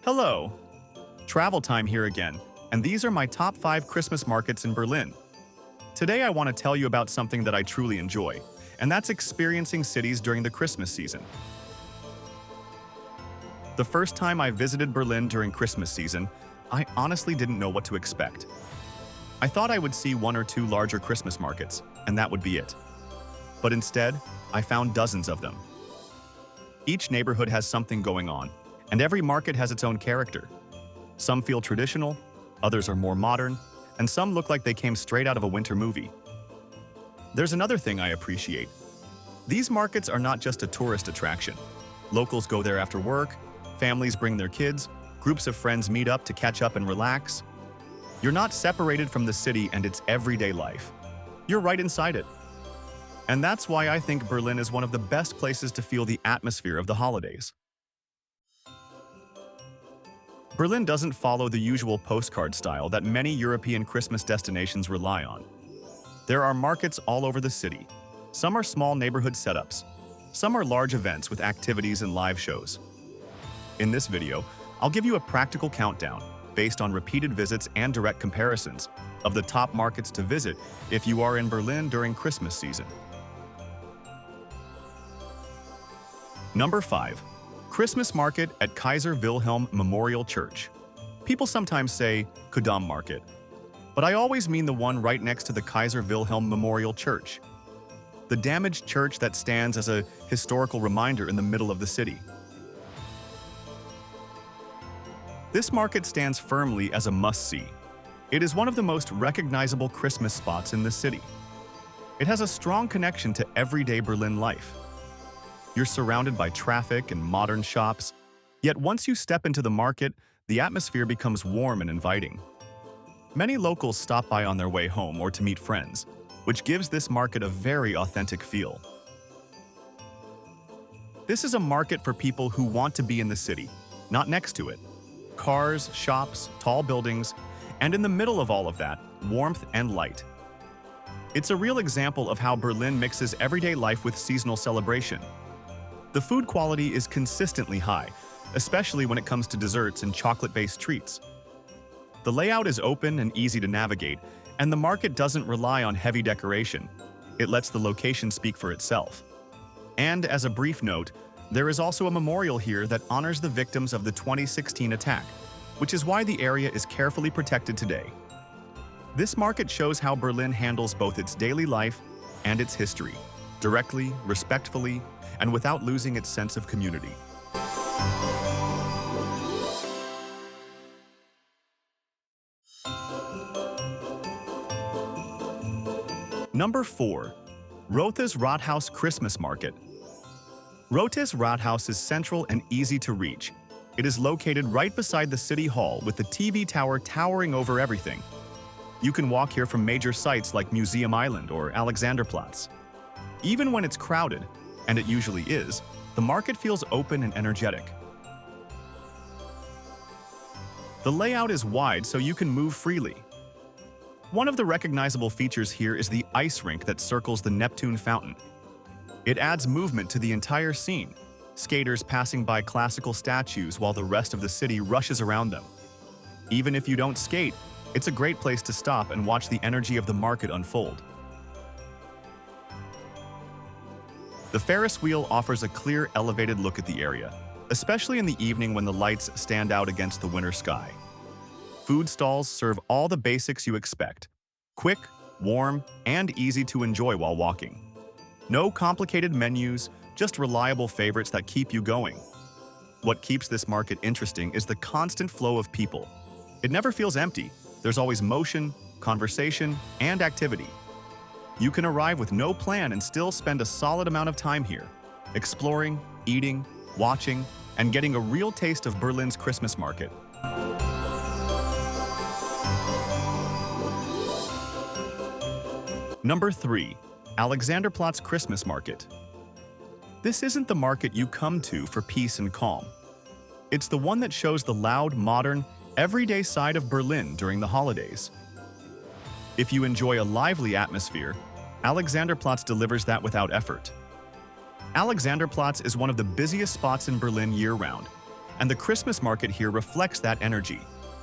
Hello! Travel time here again, and these are my top 5 Christmas markets in Berlin. Today I want to tell you about something that I truly enjoy, and that's experiencing cities during the Christmas season. The first time I visited Berlin during Christmas season, I honestly didn't know what to expect. I thought I would see 1 or 2 larger Christmas markets, and that would be it. But instead, I found dozens of them. Each neighborhood has something going on, and every market has its own character. Some feel traditional, others are more modern, and some look like they came straight out of a winter movie. There's another thing I appreciate. These markets are not just a tourist attraction. Locals go there after work, families bring their kids, groups of friends meet up to catch up and relax. You're not separated from the city and its everyday life. You're right inside it. And that's why I think Berlin is one of the best places to feel the atmosphere of the holidays. Berlin doesn't follow the usual postcard style that many European Christmas destinations rely on. There are markets all over the city. Some are small neighborhood setups. Some are large events with activities and live shows. In this video, I'll give you a practical countdown based on repeated visits and direct comparisons of the top markets to visit if you are in Berlin during Christmas season. Number 5. Christmas Market at Kaiser Wilhelm Memorial Church. People sometimes say Gendarmenmarkt, but I always mean the one right next to the Kaiser Wilhelm Memorial Church. The damaged church that stands as a historical reminder in the middle of the city. This market stands firmly as a must-see. It is one of the most recognizable Christmas spots in the city. It has a strong connection to everyday Berlin life. You're surrounded by traffic and modern shops, yet once you step into the market, the atmosphere becomes warm and inviting. Many locals stop by on their way home or to meet friends, which gives this market a very authentic feel. This is a market for people who want to be in the city, not next to it. Cars, shops, tall buildings, and in the middle of all of that, warmth and light. It's a real example of how Berlin mixes everyday life with seasonal celebration. The food quality is consistently high, especially when it comes to desserts and chocolate-based treats. The layout is open and easy to navigate, and the market doesn't rely on heavy decoration. It lets the location speak for itself. And as a brief note, there is also a memorial here that honors the victims of the 2016 attack, which is why the area is carefully protected today. This market shows how Berlin handles both its daily life and its history, directly, respectfully, and without losing its sense of community. Number 4. Rotes Rathaus Christmas Market. Rotes Rathaus is central and easy to reach. It is located right beside the city hall with the TV tower towering over everything. You can walk here from major sites like Museum Island or Alexanderplatz. Even when it's crowded, and it usually is, the market feels open and energetic. The layout is wide so you can move freely. One of the recognizable features here is the ice rink that circles the Neptune fountain. It adds movement to the entire scene, skaters passing by classical statues while the rest of the city rushes around them. Even if you don't skate, it's a great place to stop and watch the energy of the market unfold. The Ferris wheel offers a clear, elevated look at the area, especially in the evening when the lights stand out against the winter sky. Food stalls serve all the basics you expect: quick, warm, and easy to enjoy while walking. No complicated menus, just reliable favorites that keep you going. What keeps this market interesting is the constant flow of people. It never feels empty. There's always motion, conversation, and activity. You can arrive with no plan and still spend a solid amount of time here, exploring, eating, watching, and getting a real taste of Berlin's Christmas market. Number 3. Alexanderplatz Christmas Market. This isn't the market you come to for peace and calm. It's the one that shows the loud, modern, everyday side of Berlin during the holidays. If you enjoy a lively atmosphere, Alexanderplatz delivers that without effort. Alexanderplatz is one of the busiest spots in Berlin year-round, And the Christmas market here reflects that energy.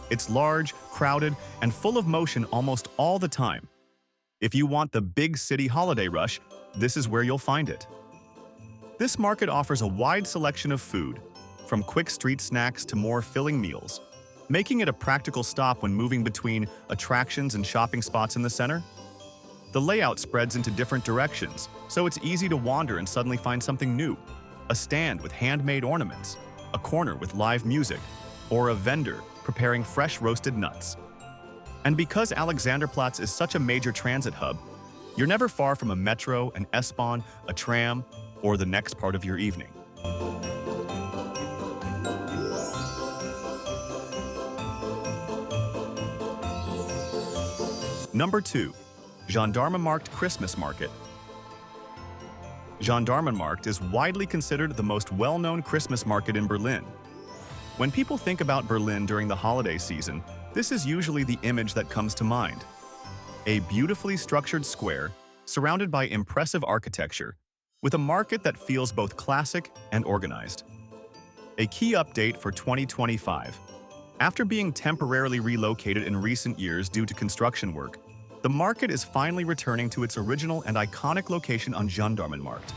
It's large, crowded, and full of motion almost all the time. If you want the big city holiday rush, this is where you'll find it. This market offers a wide selection of food, from quick street snacks to more filling meals, making it a practical stop when moving between attractions and shopping spots in the center. The layout spreads into different directions, so it's easy to wander and suddenly find something new. A stand with handmade ornaments, a corner with live music, or a vendor preparing fresh roasted nuts. And because Alexanderplatz is such a major transit hub, you're never far from a metro, an S-Bahn, a tram, or the next part of your evening. Number 2. Gendarmenmarkt Christmas Market. Gendarmenmarkt is widely considered the most well-known Christmas market in Berlin. When people think about Berlin during the holiday season, this is usually the image that comes to mind. A beautifully structured square, surrounded by impressive architecture, with a market that feels both classic and organized. A key update for 2025. After being temporarily relocated in recent years due to construction work, the market is finally returning to its original and iconic location on Gendarmenmarkt.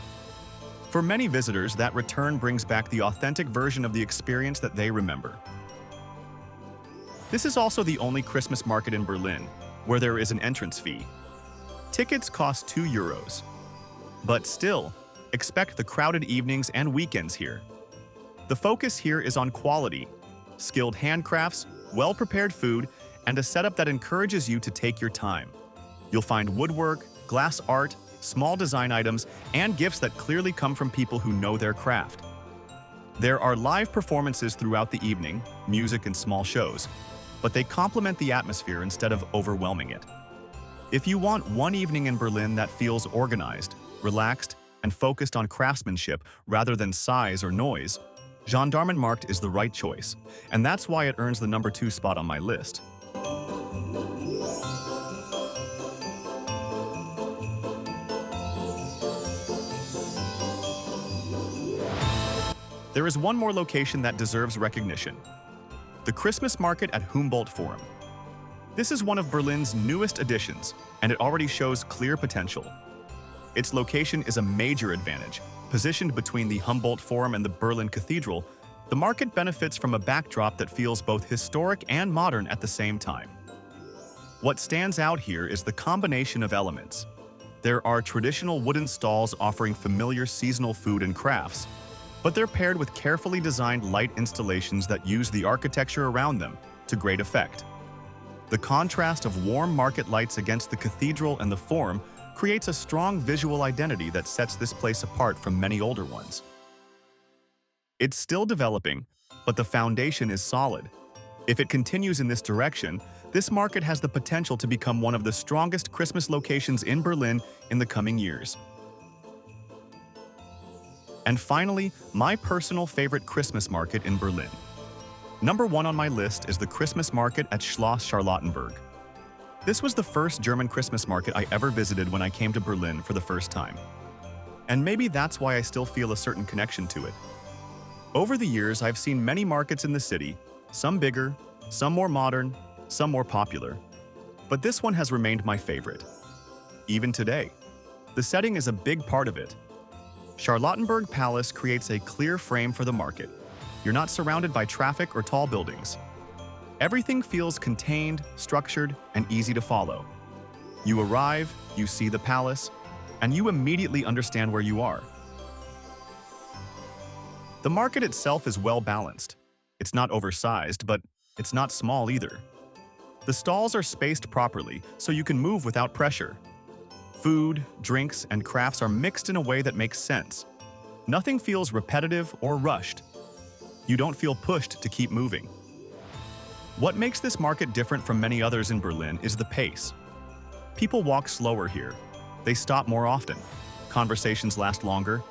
For many visitors, that return brings back the authentic version of the experience that they remember. This is also the only Christmas market in Berlin where there is an entrance fee. Tickets cost €2. But still, expect the crowded evenings and weekends here. The focus here is on quality, skilled handcrafts, well-prepared food, and a setup that encourages you to take your time. You'll find woodwork, glass art, small design items, and gifts that clearly come from people who know their craft. There are live performances throughout the evening, music and small shows, but they complement the atmosphere instead of overwhelming it. If you want one evening in Berlin that feels organized, relaxed, and focused on craftsmanship rather than size or noise, Gendarmenmarkt is the right choice, and that's why it earns the number 2 spot on my list. There is one more location that deserves recognition: the Christmas market at Humboldt Forum. This is one of Berlin's newest additions, and it already shows clear potential. Its location is a major advantage. Positioned between the Humboldt Forum and the Berlin Cathedral, the market benefits from a backdrop that feels both historic and modern at the same time. What stands out here is the combination of elements. There are traditional wooden stalls offering familiar seasonal food and crafts, but they're paired with carefully designed light installations that use the architecture around them to great effect. The contrast of warm market lights against the cathedral and the forum creates a strong visual identity that sets this place apart from many older ones. It's still developing, but the foundation is solid. If it continues in this direction, this market has the potential to become one of the strongest Christmas locations in Berlin in the coming years. And finally, my personal favorite Christmas market in Berlin. Number 1 on my list is the Christmas market at Schloss Charlottenburg. This was the first German Christmas market I ever visited when I came to Berlin for the first time. And maybe that's why I still feel a certain connection to it. Over the years, I've seen many markets in the city, some bigger, some more modern, some more popular. But this one has remained my favorite. Even today, the setting is a big part of it. Charlottenburg Palace creates a clear frame for the market. You're not surrounded by traffic or tall buildings. Everything feels contained, structured, and easy to follow. You arrive, you see the palace, and you immediately understand where you are. The market itself is well balanced. It's not oversized, but it's not small either. The stalls are spaced properly, so you can move without pressure. Food, drinks, and crafts are mixed in a way that makes sense. Nothing feels repetitive or rushed. You don't feel pushed to keep moving. What makes this market different from many others in Berlin is the pace. People walk slower here. They stop more often. Conversations last longer.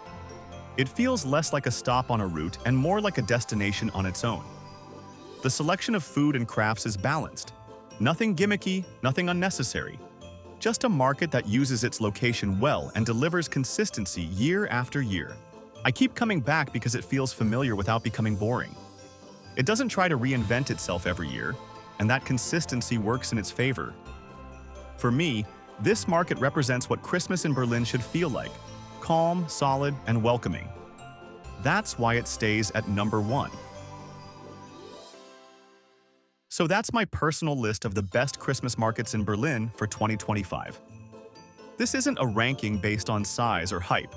It feels less like a stop on a route and more like a destination on its own. The selection of food and crafts is balanced. Nothing gimmicky, nothing unnecessary. Just a market that uses its location well and delivers consistency year after year. I keep coming back because it feels familiar without becoming boring. It doesn't try to reinvent itself every year, and that consistency works in its favor. For me, this market represents what Christmas in Berlin should feel like: calm, solid, and welcoming. That's why it stays at number 1. So that's my personal list of the best Christmas markets in Berlin for 2025. This isn't a ranking based on size or hype.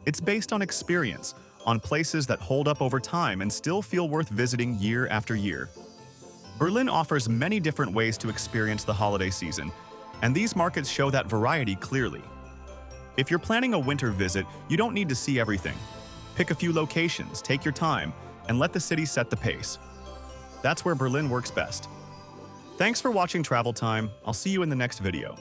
It's based on experience, on places that hold up over time and still feel worth visiting year after year. Berlin offers many different ways to experience the holiday season, and these markets show that variety clearly. If you're planning a winter visit, you don't need to see everything. Pick a few locations, take your time, and let the city set the pace. That's where Berlin works best. Thanks for watching Travel Time. I'll see you in the next video.